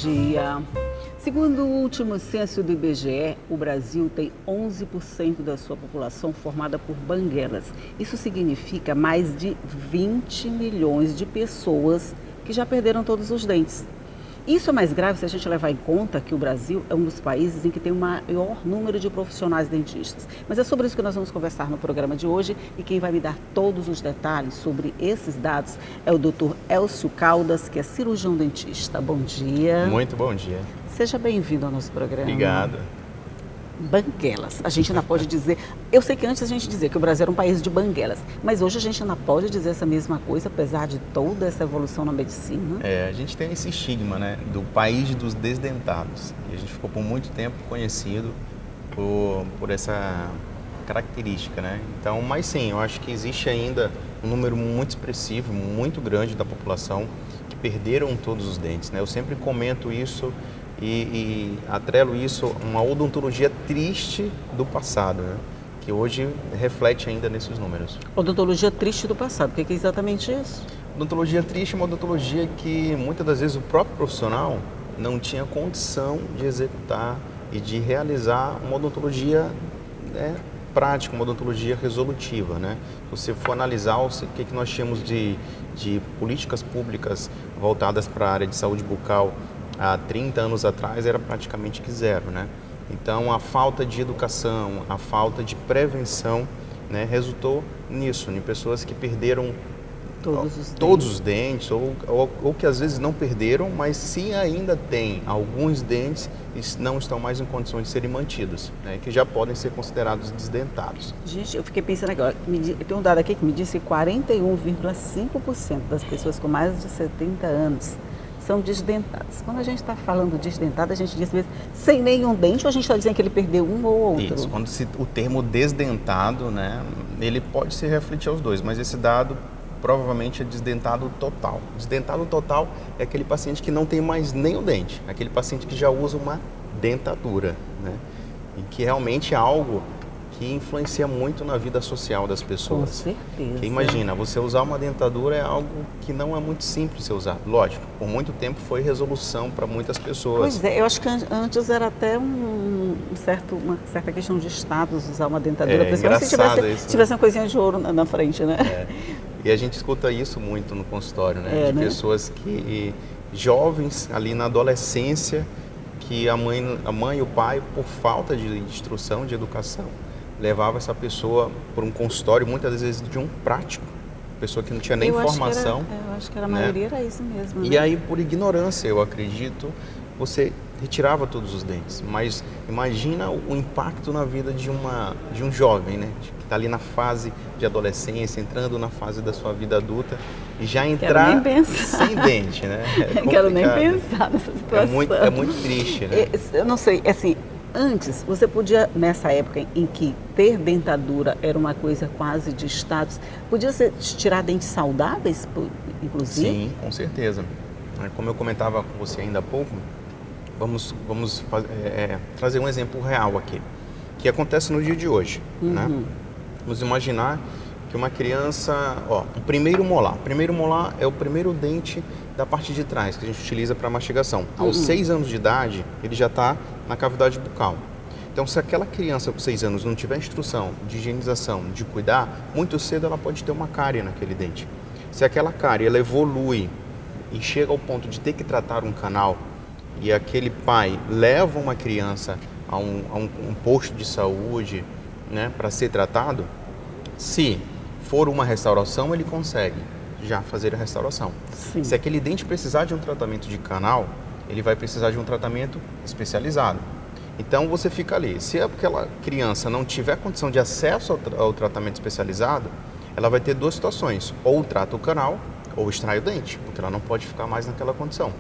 dia. Segundo o último censo do IBGE, o Brasil tem 11% da sua população formada por banguelas. Isso significa mais de 20 milhões de pessoas que já perderam todos os dentes. Isso é mais grave se a gente levar em conta que o Brasil é um dos países em que tem o maior número de profissionais dentistas. Mas é sobre isso que nós vamos conversar no programa de hoje e quem vai me dar todos os detalhes sobre esses dados é o Dr. Elcio Caldas, que é cirurgião dentista. Bom dia. Muito bom dia. Seja bem-vindo ao nosso programa. Obrigado. Banguelas. A gente ainda pode dizer... Eu sei que antes a gente dizia que o Brasil era um país de banguelas, mas hoje a gente ainda pode dizer essa mesma coisa, apesar de toda essa evolução na medicina. A gente tem esse estigma, né, do país dos desdentados. E a gente ficou por muito tempo conhecido por essa característica, né? Então, mas sim, eu acho que existe ainda um número muito expressivo, muito grande da população que perderam todos os dentes, né? Eu sempre comento isso e atrelo isso a uma odontologia triste do passado, né? Que hoje reflete ainda nesses números. Odontologia triste do passado, o que é exatamente isso? Odontologia triste é uma odontologia que muitas das vezes o próprio profissional não tinha condição de executar e de realizar uma odontologia, né, prática, uma odontologia resolutiva, né? Se você for analisar o que nós tínhamos de políticas públicas voltadas para a área de saúde bucal há 30 anos atrás, era praticamente que zero, né? Então, a falta de educação, a falta de prevenção, né, resultou nisso, em pessoas que perderam todos os dentes, ou que às vezes não perderam, mas sim ainda têm alguns dentes e não estão mais em condições de serem mantidos, né, que já podem ser considerados desdentados. Gente, eu fiquei pensando agora, tem um dado aqui que me disse que 41,5% das pessoas com mais de 70 anos são desdentadas. Quando a gente está falando desdentado, a gente diz mesmo sem nenhum dente, ou a gente está dizendo que ele perdeu um ou outro? Isso, quando o termo desdentado, né, ele pode se refletir aos dois, mas esse dado provavelmente é desdentado total. Desdentado total é aquele paciente que não tem mais nem o dente, aquele paciente que já usa uma dentadura, né, e que realmente é algo que influencia muito na vida social das pessoas. Com certeza. Porque imagina, você usar uma dentadura é algo que não é muito simples de usar. Lógico, por muito tempo foi resolução para muitas pessoas. Pois é, eu acho que antes era até uma certa questão de status usar uma dentadura, principalmente se tivesse uma coisinha de ouro na frente, né? E a gente escuta isso muito no consultório, né? De pessoas que, jovens ali na adolescência, que a mãe e o pai, por falta de instrução, de educação, levava essa pessoa por um consultório, muitas vezes de um prático, pessoa que não tinha nem formação. Eu acho que a maioria era isso mesmo. Né? E aí, por ignorância, eu acredito, você retirava todos os dentes. Mas imagina o impacto na vida de um jovem, né? Que está ali na fase de adolescência, entrando na fase da sua vida adulta e já entrar sem dente, né? Não quero nem pensar nessa situação. É muito triste, né? Eu não sei, assim... Antes, você podia, nessa época em que ter dentadura era uma coisa quase de status, podia tirar dentes saudáveis, inclusive? Sim, com certeza. Como eu comentava com você ainda há pouco, vamos trazer um exemplo real aqui, que acontece no dia de hoje. Né? Vamos imaginar que uma criança, o primeiro molar é o primeiro dente da parte de trás, que a gente utiliza para mastigação. Aos 6 anos de idade, ele já está na cavidade bucal. Então, se aquela criança com 6 anos não tiver instrução de higienização, de cuidar, muito cedo ela pode ter uma cárie naquele dente. Se aquela cárie ela evolui e chega ao ponto de ter que tratar um canal, e aquele pai leva uma criança a um posto de saúde, né, para ser tratado, se for uma restauração, ele consegue já fazer a restauração. Sim. Se aquele dente precisar de um tratamento de canal, ele vai precisar de um tratamento especializado. Então você fica ali. Se aquela criança não tiver condição de acesso ao tratamento especializado, ela vai ter duas situações: ou trata o canal, ou extrai o dente, porque ela não pode ficar mais naquela condição.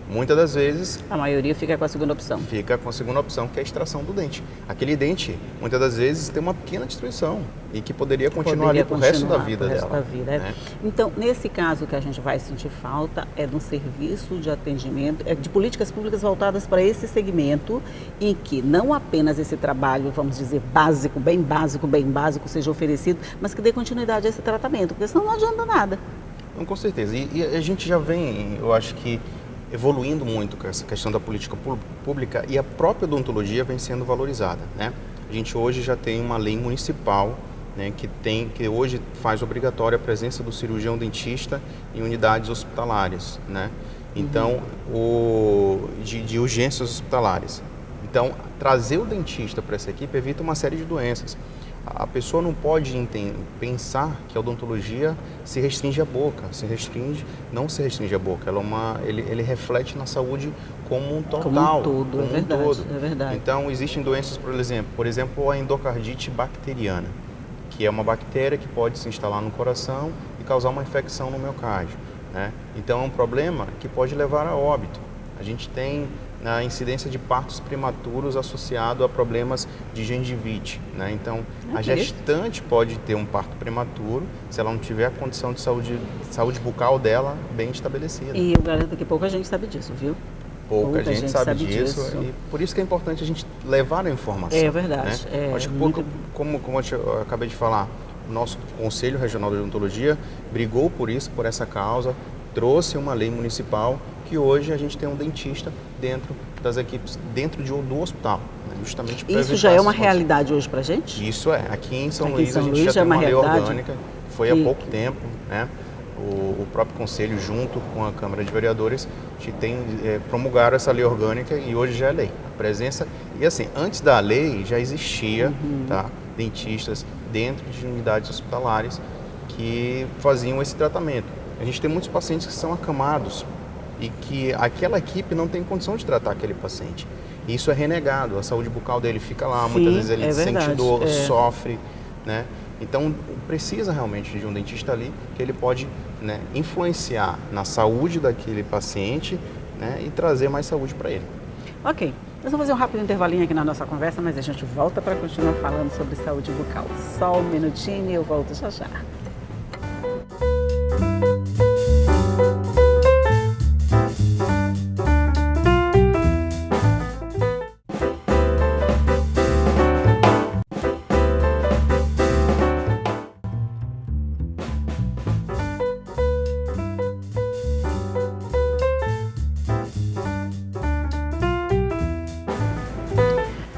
Muitas das vezes... A maioria fica com a segunda opção. Fica com a segunda opção, que é a extração do dente. Aquele dente, muitas das vezes, tem uma pequena destruição e que poderia continuar ali pro resto da vida dela. Né? Então, nesse caso que a gente vai sentir falta é de um serviço de atendimento, de políticas públicas voltadas para esse segmento, em que não apenas esse trabalho, vamos dizer, básico, bem básico, seja oferecido, mas que dê continuidade a esse tratamento, porque senão não adianta nada. Não, com certeza. E a gente já vem, eu acho que evoluindo muito com essa questão da política pública e a própria odontologia vem sendo valorizada, né? A gente hoje já tem uma lei municipal, né, que hoje faz obrigatória a presença do cirurgião dentista em unidades hospitalares, né? Então, de urgências hospitalares. Então, trazer o dentista para essa equipe evita uma série de doenças. A pessoa não pode pensar que a odontologia se restringe à boca, não se restringe à boca, ele reflete na saúde como um total. Como um todo, é verdade, é verdade. Então, existem doenças, por exemplo, a endocardite bacteriana, que é uma bactéria que pode se instalar no coração e causar uma infecção no miocárdio, né? Então, é um problema que pode levar a óbito. A gente tem a incidência de partos prematuros associado a problemas de gengivite, né? Então, a gestante pode ter um parto prematuro se ela não tiver a condição de saúde bucal dela bem estabelecida. E eu garanto que pouca gente sabe disso, viu? Pouca gente sabe disso. E por isso que é importante a gente levar a informação. É verdade. Né? Acho que, como eu acabei de falar, o nosso Conselho Regional de Odontologia brigou por essa causa, trouxe uma lei municipal que hoje a gente tem um dentista dentro das equipes, do hospital, né? Justamente para isso já é uma realidade hoje para a gente? Isso é. Aqui em São Luís a gente já tem uma lei orgânica, foi há pouco tempo, né? O próprio Conselho, junto com a Câmara de Vereadores, promulgaram essa lei orgânica e hoje já é lei. A presença, e assim, antes da lei já existia tá, dentistas dentro de unidades hospitalares que faziam esse tratamento. A gente tem muitos pacientes que são acamados e que aquela equipe não tem condição de tratar aquele paciente. E isso é renegado, a saúde bucal dele fica lá, muitas vezes ele sente dor, sofre, né? Então, precisa realmente de um dentista ali que ele pode, né, influenciar na saúde daquele paciente, né, e trazer mais saúde para ele. Ok, nós vamos fazer um rápido intervalinho aqui na nossa conversa, mas a gente volta para continuar falando sobre saúde bucal. Só um minutinho e eu volto já já.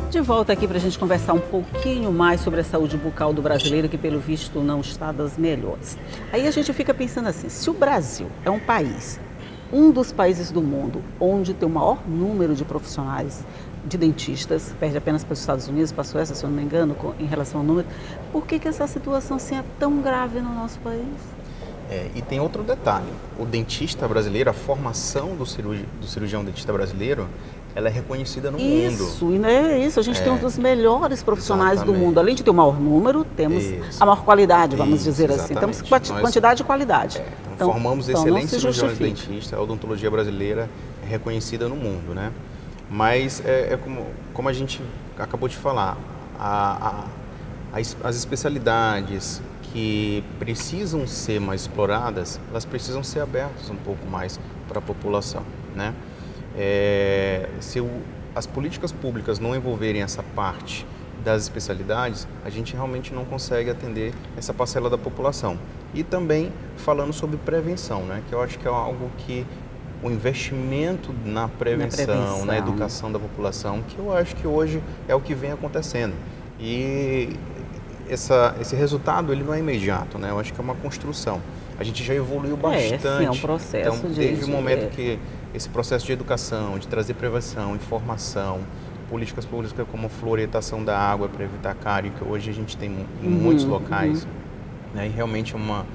De volta aqui para a gente conversar um pouquinho mais sobre a saúde bucal do brasileiro, que pelo visto não está das melhores. Aí a gente fica pensando assim, se o Brasil é um país, um dos países do mundo, onde tem o maior número de profissionais, de dentistas, perde apenas para os Estados Unidos, para a Suécia, se eu não me engano, em relação ao número, por que essa situação assim é tão grave no nosso país? E tem outro detalhe, o dentista brasileiro, a formação do cirurgião dentista brasileiro, ela é reconhecida no mundo. Isso, e não é isso, a gente tem um dos melhores profissionais do mundo. Além de ter o maior número, temos a maior qualidade, vamos dizer assim. Temos quantidade e qualidade. Então, formamos excelentes cirurgiões dentistas, a odontologia brasileira é reconhecida no mundo, né? Mas como a gente acabou de falar, as especialidades que precisam ser mais exploradas, elas precisam ser abertas um pouco mais para a população, né? Se as políticas públicas não envolverem essa parte das especialidades, a gente realmente não consegue atender essa parcela da população. E também falando sobre prevenção, né? Que eu acho que é algo que o investimento na prevenção, na educação da população, que eu acho que hoje é o que vem acontecendo. E esse resultado ele não é imediato, né? Eu acho que é uma construção. A gente já evoluiu bastante. Sim, é um processo. Então, desde o momento que esse processo de educação, de trazer prevenção, informação, políticas públicas como fluoridação da água para evitar cárie, que hoje a gente tem em muitos locais, né? E realmente é uma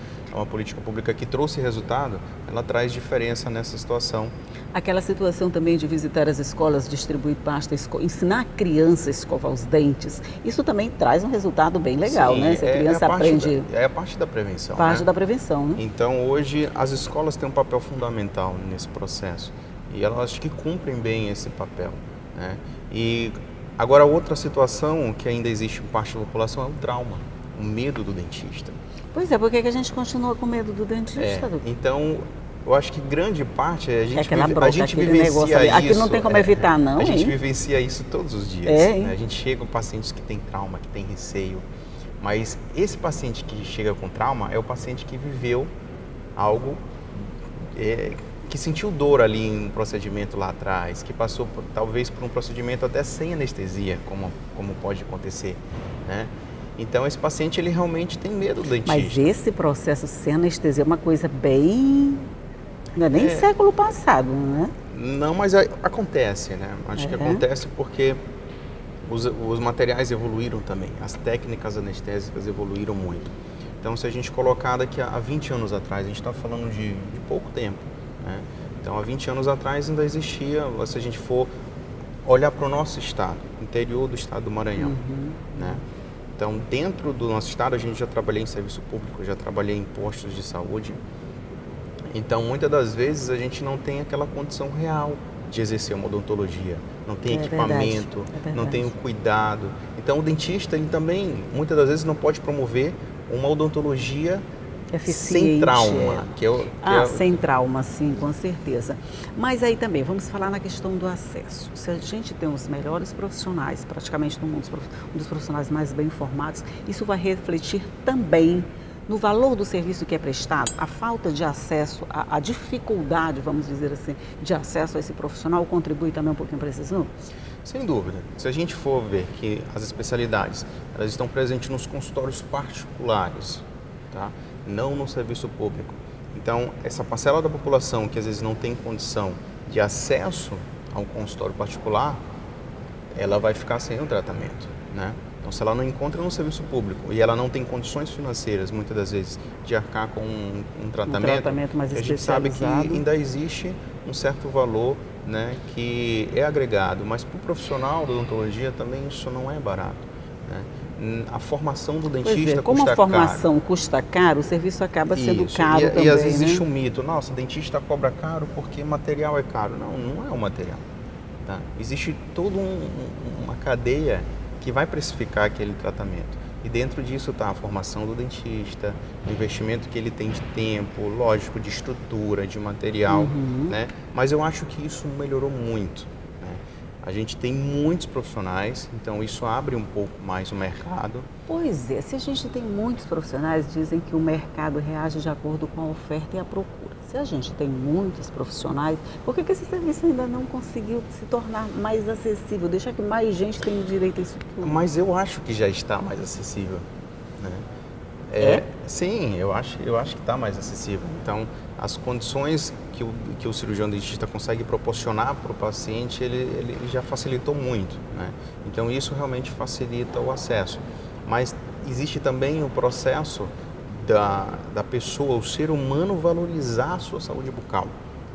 política pública que trouxe resultado, ela traz diferença nessa situação. Aquela situação também de visitar as escolas, distribuir pasta, ensinar a criança a escovar os dentes, isso também traz um resultado bem legal, né? Se a criança aprende... É a parte da prevenção, Parte da prevenção, né? Então, hoje, as escolas têm um papel fundamental nesse processo e elas acho que cumprem bem esse papel, né? E agora, outra situação que ainda existe em parte da população é o trauma, o medo do dentista. Pois é, por que a gente continua com medo do dentista? Então, eu acho que grande parte a gente, a gente vivencia isso. Aqui não tem como evitar, não. A gente vivencia isso todos os dias. Né? A gente chega com pacientes que têm trauma, que têm receio. Mas esse paciente que chega com trauma é o paciente que viveu algo que sentiu dor ali em um procedimento lá atrás, que passou talvez por um procedimento até sem anestesia, como pode acontecer, né? Então esse paciente ele realmente tem medo do dentista. Mas esse processo sem anestesia é uma coisa bem... Não é nem século passado, né? Não, mas acontece, né? Acho que acontece porque os materiais evoluíram também, as técnicas anestésicas evoluíram muito. Então, se a gente colocar daqui a 20 anos atrás, a gente está falando de pouco tempo, né? Então, há 20 anos atrás ainda existia, se a gente for olhar para o nosso estado, interior do estado do Maranhão, né? Então, dentro do nosso estado, a gente já trabalhei em serviço público, já trabalhei em postos de saúde. Então, muitas das vezes, a gente não tem aquela condição real de exercer uma odontologia. Não tem equipamento, não tem o cuidado. Então, o dentista, ele também, muitas das vezes, não pode promover uma odontologia eficiente, sem trauma. Sem trauma, sim, com certeza. Mas aí também, vamos falar na questão do acesso. Se a gente tem os melhores profissionais, praticamente no mundo, um dos profissionais mais bem formados, isso vai refletir também no valor do serviço que é prestado. A falta de acesso, a dificuldade, vamos dizer assim, de acesso a esse profissional contribui também um pouquinho para esses números? Sem dúvida. Se a gente for ver que as especialidades, elas estão presentes nos consultórios particulares, tá? Não no serviço público. Então, essa parcela da população que às vezes não tem condição de acesso ao consultório particular, ela vai ficar sem o tratamento, né? Então, se ela não encontra no serviço público e ela não tem condições financeiras, muitas das vezes, de arcar com um tratamento mais a gente sabe que ainda existe um certo valor, né, que é agregado, mas para o profissional da odontologia também isso não é barato, né? A formação do dentista custa caro. Como a formação custa caro, o serviço acaba sendo caro também, e às vezes né? existe um mito, nossa, dentista cobra caro porque material é caro. Não, não é o material, tá? Existe toda uma cadeia que vai precificar aquele tratamento. E dentro disso está a formação do dentista, o investimento que ele tem de tempo, lógico, de estrutura, de material, né? Mas eu acho que isso melhorou muito, né? A gente tem muitos profissionais, então isso abre um pouco mais o mercado. Pois é, se a gente tem muitos profissionais, dizem que o mercado reage de acordo com a oferta e a procura. Se a gente tem muitos profissionais, por que esse serviço ainda não conseguiu se tornar mais acessível? Deixar que mais gente tenha direito a isso tudo? Mas eu acho que já está mais acessível, né? Sim, eu acho que está mais acessível. Então, as condições que o cirurgião dentista consegue proporcionar para o paciente, ele já facilitou muito, né? Então, isso realmente facilita o acesso. Mas existe também o processo da pessoa, o ser humano, valorizar a sua saúde bucal.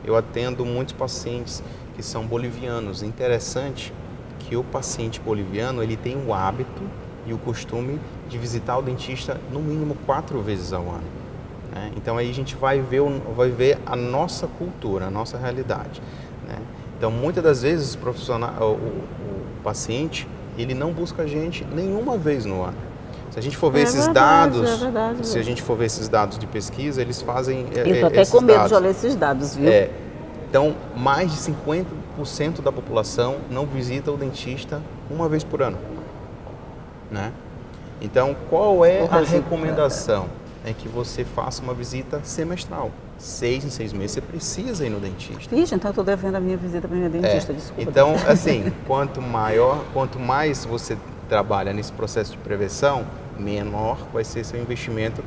Eu atendo muitos pacientes que são bolivianos. Interessante que o paciente boliviano, ele tem o hábito e o costume de visitar o dentista no mínimo 4 vezes ao ano, né? Então aí a gente vai ver a nossa cultura, a nossa realidade, né? Então muitas das vezes o paciente, ele não busca a gente nenhuma vez no ano. Se a gente for ver esses dados, se a gente for ver esses dados de pesquisa, eles fazem eu estou até com medo de olhar esses dados, viu? Então, mais de 50% da população não visita o dentista uma vez por ano, né? Então, qual é a recomendação? É que você faça uma visita semestral. 6 em 6 meses você precisa ir no dentista. Ixi, então eu estou devendo a minha visita para minha dentista, desculpa. Então, assim, quanto mais você trabalha nesse processo de prevenção, menor vai ser seu investimento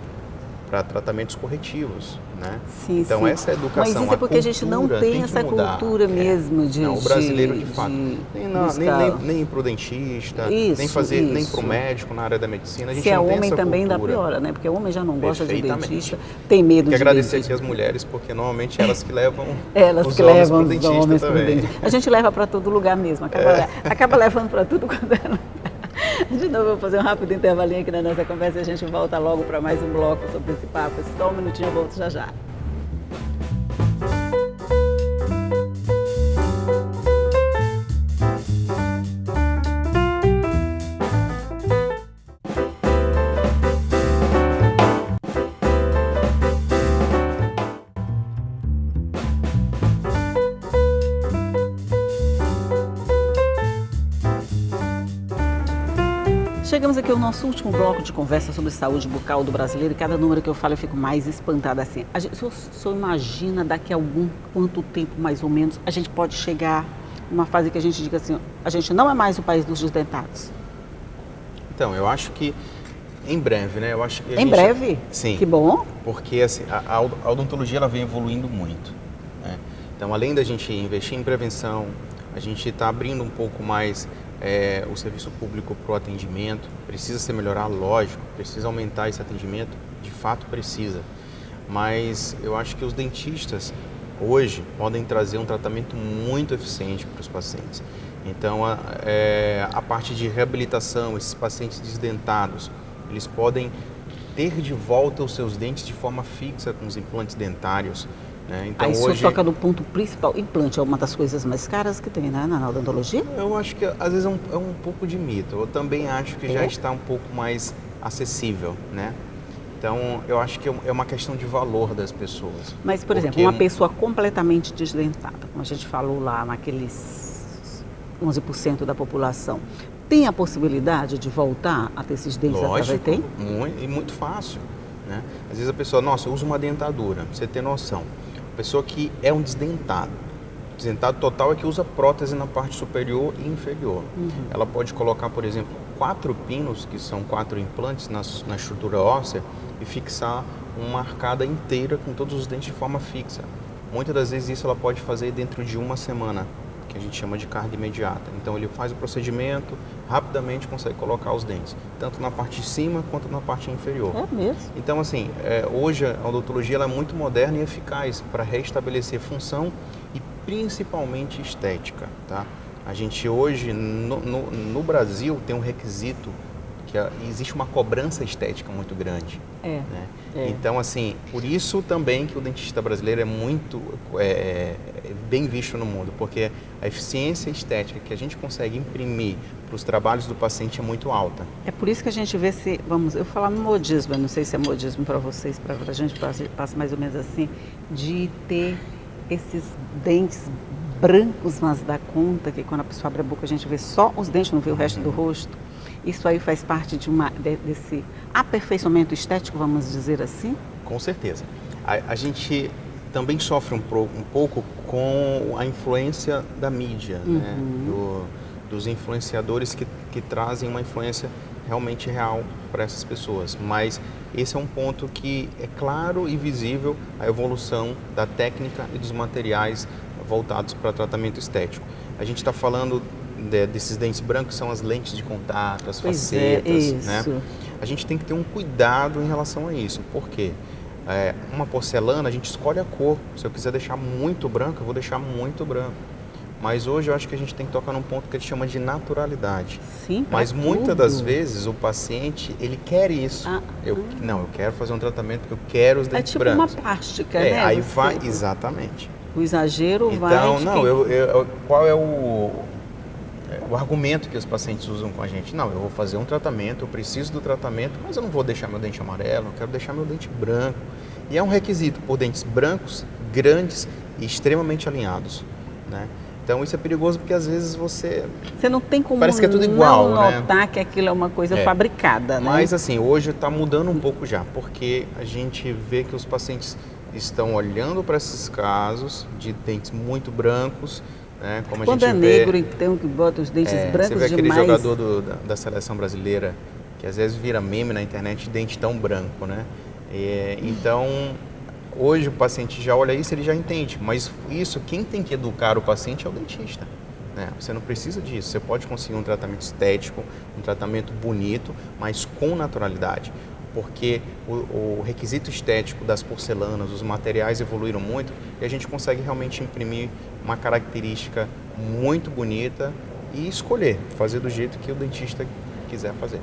para tratamentos corretivos, né? Sim, então, essa é a educação. Mas isso é porque a gente não tem essa cultura mesmo de... Não, o brasileiro, de fato, nem para o dentista, nem para o médico na área da medicina. A gente Se não é tem homem essa também cultura. dá piora, né? Porque o homem já não gosta de dentista, tem medo de dentista. Agradecer aqui as mulheres, porque normalmente elas que levam os homens para o dentista também. A gente leva para todo lugar mesmo, acaba levando para tudo quando é lugar. De novo, eu vou fazer um rápido intervalinho aqui na nossa conversa e a gente volta logo para mais um bloco sobre esse papo. Só um minutinho, eu volto já já. Chegamos estamos aqui no nosso último bloco de conversa sobre saúde bucal do brasileiro e cada número que eu falo eu fico mais espantada assim. O senhor imagina daqui a quanto tempo mais ou menos a gente pode chegar numa fase que a gente diga assim, a gente não é mais o país dos desdentados? Então, eu acho que em breve, né? Eu acho que em breve? Sim. Que bom. Porque assim, a odontologia ela vem evoluindo muito, né? Então, além da gente investir em prevenção, a gente está abrindo um pouco mais o serviço público para o atendimento. Precisa ser melhorado, lógico, precisa aumentar esse atendimento, de fato precisa. Mas eu acho que os dentistas hoje podem trazer um tratamento muito eficiente para os pacientes. Então, a parte de reabilitação, esses pacientes desdentados, eles podem ter de volta os seus dentes de forma fixa com os implantes dentários, né? Então, aí hoje... toca no ponto principal. Implante é uma das coisas mais caras que tem, né, na odontologia? Eu acho que às vezes é um pouco de mito. Eu também acho que já está um pouco mais acessível, né? Então, eu acho que é uma questão de valor das pessoas. Mas, por exemplo, uma pessoa completamente desdentada, como a gente falou lá naqueles 11% da população, tem a possibilidade de voltar a ter esses dentes? Lógico, tem? Muito fácil, né? Às vezes a pessoa, nossa, eu uso uma dentadura, pra você ter noção. A pessoa que é um desdentado total é que usa prótese na parte superior e inferior. Ela pode colocar, por exemplo, 4 pinos, que são 4 implantes na estrutura óssea, e fixar uma arcada inteira com todos os dentes de forma fixa. Muitas das vezes isso ela pode fazer dentro de uma semana, que a gente chama de carga imediata. Então ele faz o procedimento, rapidamente consegue colocar os dentes, tanto na parte de cima quanto na parte inferior. É mesmo? Então assim, hoje a odontologia ela é muito moderna e eficaz para restabelecer função e principalmente estética, tá? A gente hoje, no Brasil, tem um requisito que existe uma cobrança estética muito grande. Né? Então, assim, por isso também que o dentista brasileiro é muito bem visto no mundo, porque a eficiência estética que a gente consegue imprimir para os trabalhos do paciente é muito alta. É por isso que a gente vê se, vamos, eu falar no modismo, eu não sei se é modismo para vocês, para a gente passa mais ou menos assim, de ter esses dentes brancos, mas dá conta que quando a pessoa abre a boca a gente vê só os dentes, não vê o resto do rosto. Isso aí faz parte desse aperfeiçoamento estético, vamos dizer assim? Com certeza. A gente também sofre um pouco com a influência da mídia, né? Dos influenciadores que trazem uma influência realmente real para essas pessoas. Mas esse é um ponto que é claro e visível a evolução da técnica e dos materiais voltados para tratamento estético. A gente está falando desses dentes brancos, são as lentes de contato, as facetas, né? A gente tem que ter um cuidado em relação a isso, porque uma porcelana a gente escolhe a cor. Se eu quiser deixar muito branco, eu vou deixar muito branco. Mas hoje eu acho que a gente tem que tocar num ponto que ele chama de naturalidade. Sim, mas muitas das vezes o paciente, ele quer isso. Eu quero fazer um tratamento porque eu quero os dentes brancos. É tipo uma plástica, né? Aí vai, exatamente. O exagero vai... Então, qual é o argumento que os pacientes usam com a gente? Não, eu vou fazer um tratamento, eu preciso do tratamento, mas eu não vou deixar meu dente amarelo, eu quero deixar meu dente branco. E é um requisito por dentes brancos, grandes e extremamente alinhados, né? Então isso é perigoso porque às vezes você não tem como parece que é tudo igual, não notar que aquilo é uma coisa fabricada, né? Mas assim, hoje está mudando um pouco já, porque a gente vê que os pacientes estão olhando para esses casos de dentes muito brancos, né? Como quando a gente negro, então, que bota os dentes brancos demais. Você vê aquele jogador da seleção brasileira que às vezes vira meme na internet de dente tão branco, né? Então, hoje o paciente já olha isso, ele já entende. Mas isso, quem tem que educar o paciente é o dentista, né? Você não precisa disso. Você pode conseguir um tratamento estético, um tratamento bonito, mas com naturalidade. Porque o requisito estético das porcelanas, os materiais evoluíram muito e a gente consegue realmente imprimir uma característica muito bonita e escolher, fazer do jeito que o dentista quiser fazer.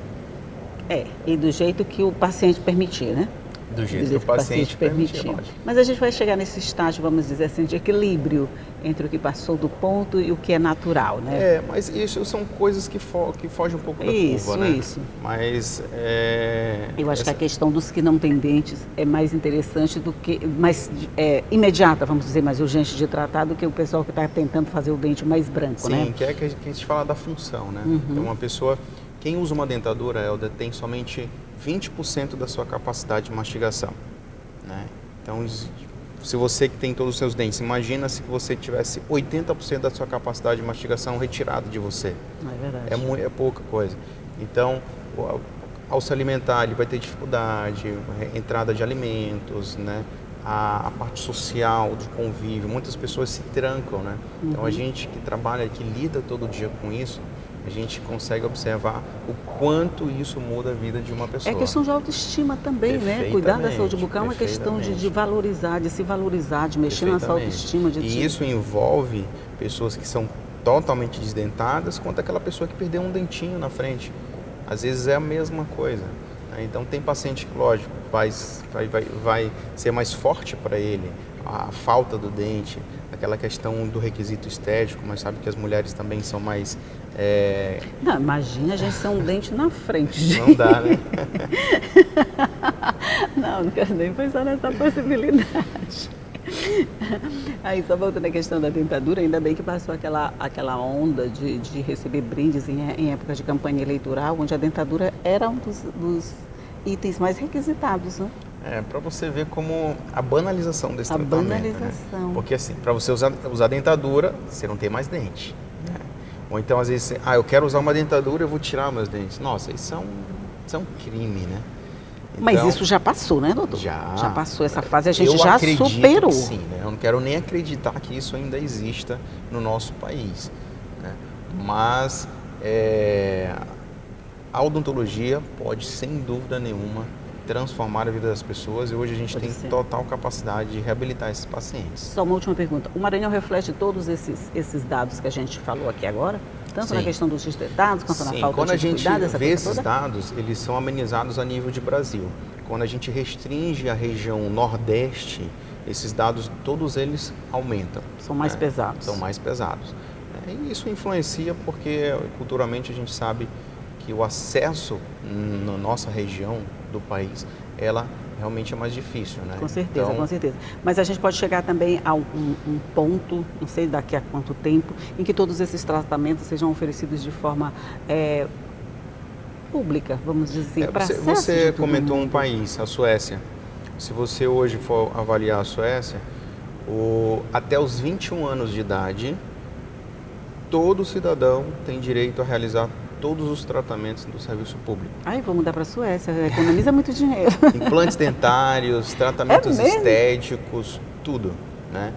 E do jeito que o paciente permitir, né? Do jeito que o paciente permitir. Mas a gente vai chegar nesse estágio, vamos dizer assim, de equilíbrio entre o que passou do ponto e o que é natural, né? Mas isso são coisas que fogem um pouco da curva, né? Isso. Mas eu acho que a questão dos que não têm dentes é mais interessante do que, mais imediata, vamos dizer, mais urgente de tratar do que o pessoal que está tentando fazer o dente mais branco, né? Sim, que a gente fala da função, né? Então uma pessoa Quem usa uma dentadura, Helder, tem somente 20% da sua capacidade de mastigação, né? Então, se você que tem todos os seus dentes, imagina se você tivesse 80% da sua capacidade de mastigação retirada de você. É verdade. É pouca coisa. Então, ao se alimentar, ele vai ter dificuldade, entrada de alimentos, né? A parte social, de convívio, muitas pessoas se trancam, né? Então, a gente que trabalha, que lida todo dia com isso, a gente consegue observar o quanto isso muda a vida de uma pessoa. É questão de autoestima também, né? Cuidar da saúde bucal é uma questão de valorizar, de se valorizar, de mexer na sua autoestima. E isso envolve pessoas que são totalmente desdentadas, quanto aquela pessoa que perdeu um dentinho na frente. Às vezes é a mesma coisa, né? Então tem paciente que, lógico, vai ser mais forte para ele a falta do dente, aquela questão do requisito estético, mas sabe que as mulheres também são mais... Não, imagina a gente ser um dente na frente, gente. Não dá, né? Não quero nem pensar nessa possibilidade. Aí, só voltando à questão da dentadura, ainda bem que passou aquela onda de receber brindes em época de campanha eleitoral, onde a dentadura era um dos itens mais requisitados, né? Para você ver como a banalização desse tratamento. A banalização. Né? Porque assim, para você usar dentadura, você não tem mais dente. Né? Ou então, às vezes, eu quero usar uma dentadura, eu vou tirar meus dentes. Nossa, isso é um crime, né? Então, mas isso já passou, né, doutor? Já passou essa fase, a gente já superou. Sim, né? Eu não quero nem acreditar que isso ainda exista no nosso país. Né? Mas a odontologia pode, sem dúvida nenhuma, transformar a vida das pessoas e hoje a gente tem total capacidade de reabilitar esses pacientes. Só uma última pergunta. O Maranhão reflete todos esses dados que a gente falou aqui agora? Tanto na questão dos dados quanto na falta quando de cuidado? Quando a gente vê esses dados, eles são amenizados a nível de Brasil. Quando a gente restringe a região Nordeste, esses dados, todos eles aumentam. São mais pesados. São mais pesados. E isso influencia porque culturalmente a gente sabe que o acesso na nossa região do país, ela realmente é mais difícil, né? Com certeza, com certeza. Mas a gente pode chegar também a um ponto, não sei daqui a quanto tempo, em que todos esses tratamentos sejam oferecidos de forma pública, vamos dizer assim, Você comentou um país, a Suécia. Se você hoje for avaliar a Suécia, até os 21 anos de idade, todo cidadão tem direito a realizar todos os tratamentos do serviço público. Vou mudar para a Suécia, economiza muito dinheiro. Implantes dentários, tratamentos estéticos, tudo, né?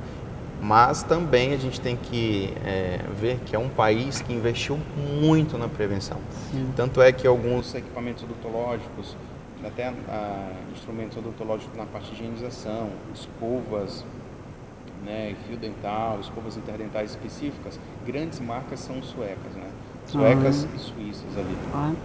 Mas também a gente tem que ver que é um país que investiu muito na prevenção. Sim. Tanto é que alguns equipamentos odontológicos, até instrumentos odontológicos na parte de higienização, escovas, né, fio dental, escovas interdentais específicas, grandes marcas são suecas, né? Suecas e suíças ali.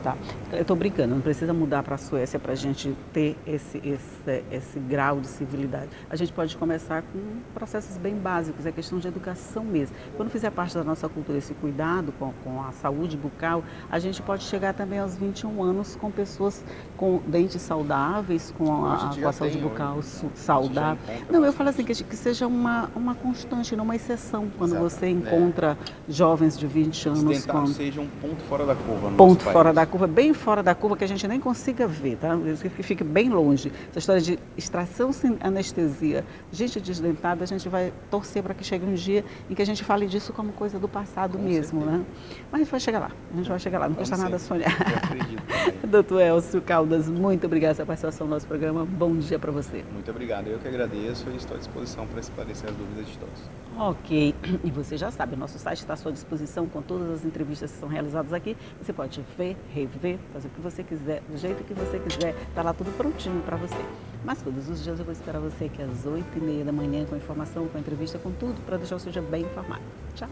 Tá. Eu estou brincando, não precisa mudar para a Suécia para a gente ter esse grau de civilidade. A gente pode começar com processos bem básicos, é questão de educação mesmo. Quando fizer parte da nossa cultura esse cuidado com a saúde bucal, a gente pode chegar também aos 21 anos com pessoas com dentes saudáveis, com a saúde bucal saudável. Não, eu falo assim, que seja uma constante, não uma exceção, quando você encontra jovens de 20 anos com... seja um ponto fora da curva no ponto fora da curva, bem fora da curva, que a gente nem consiga ver, tá? Que fique bem longe. Essa história de extração sem anestesia, gente desdentada, a gente vai torcer para que chegue um dia em que a gente fale disso como coisa do passado mesmo, né? Mas a gente vai chegar lá, não custa nada sonhar. Eu acredito também. Doutor Elcio Caldas, muito obrigada pela participação no nosso programa, bom dia para você. Muito obrigado, eu que agradeço e estou à disposição para esclarecer as dúvidas de todos. Ok, e você já sabe, o nosso site está à sua disposição com todas as entrevistas que são realizadas aqui. Você pode ver, rever, fazer o que você quiser, do jeito que você quiser. Está lá tudo prontinho para você. Mas todos os dias eu vou esperar você aqui às 8h30 da manhã com informação, com entrevista, com tudo, para deixar o seu dia bem informado. Tchau!